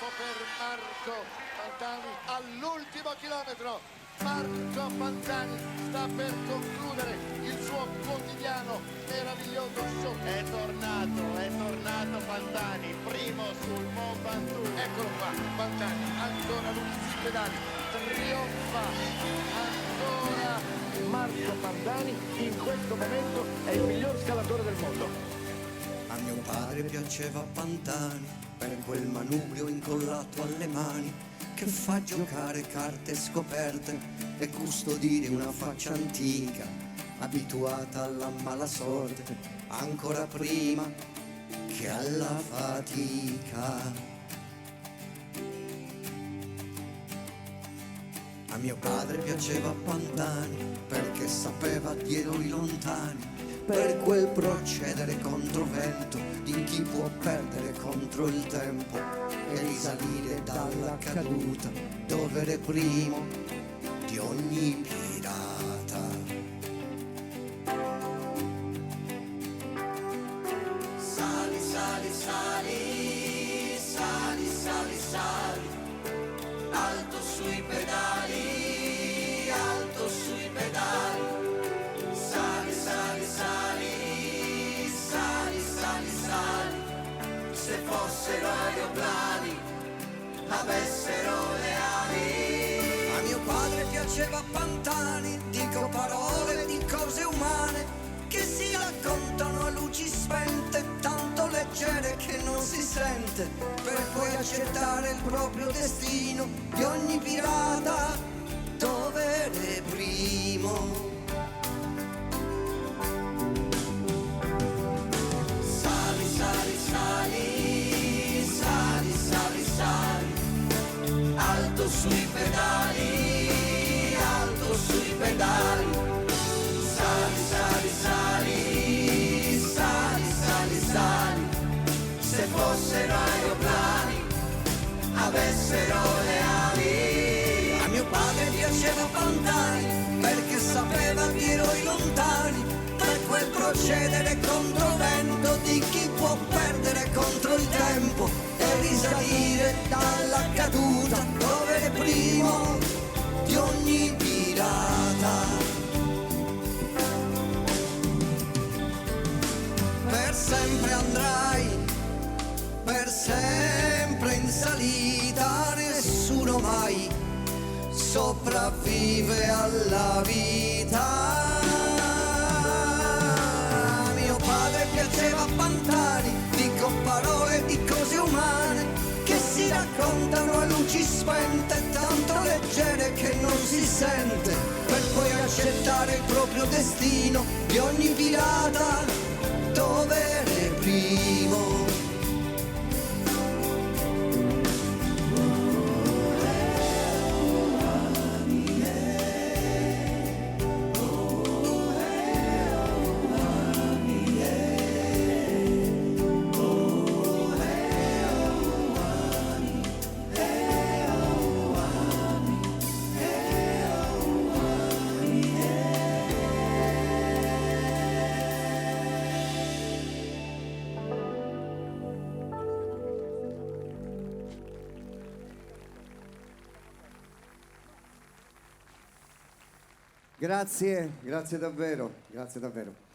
trionfo per Marco Pantani all'ultimo chilometro. Marco Pantani sta per concludere il suo quotidiano meraviglioso show. È tornato Pantani, primo sul Mont Ventoux. Eccolo qua, Pantani, ancora lui sui pedali, trionfa ancora. Marco Pantani in questo momento è il miglior scalatore del mondo. A mio padre piaceva Pantani per quel manubrio incollato alle mani che fa giocare carte scoperte e custodire una faccia antica abituata alla mala sorte ancora prima che alla fatica. A mio padre piaceva Pantani perché sapeva di eroi lontani, per quel procedere controvento di chi può perdere contro il tempo e risalire dalla caduta dove era primo di ogni pirata. Sali, sali, sali, sali, sali, sali, alto sui pedali, alto sui pedali. Sali, sali, sali, sali, sali, sali. Se fossero aeroplani, avessero le ali. A mio padre piaceva Pantani, dico parole di cose umane che si raccontano a luci spente, tanto leggere che non si sente, per poi accettare il proprio destino di ogni pirata dovere primo. Sali, sali, sali, sali, sali, sali, alto sui pedali, alto sui pedali. Sali, sali, sali, sali, sali, sali. Se fossero aeroplani, avessero le ali. A mio padre piaceva Pantani perché sapeva di eroi lontani, per quel procedere controvento di chi può perdere contro il tempo e risalire dalla caduta dove è primo di ogni pirata. Per sempre andrai, per sempre in salita, nessuno mai sopravvive alla vita. Mio padre piaceva Pantani, dico parole di cose umane che si raccontano a luci spente, tanto leggere che non si sente, per poi accettare il proprio destino di ogni pirata dovere primo. Grazie, grazie davvero, grazie davvero.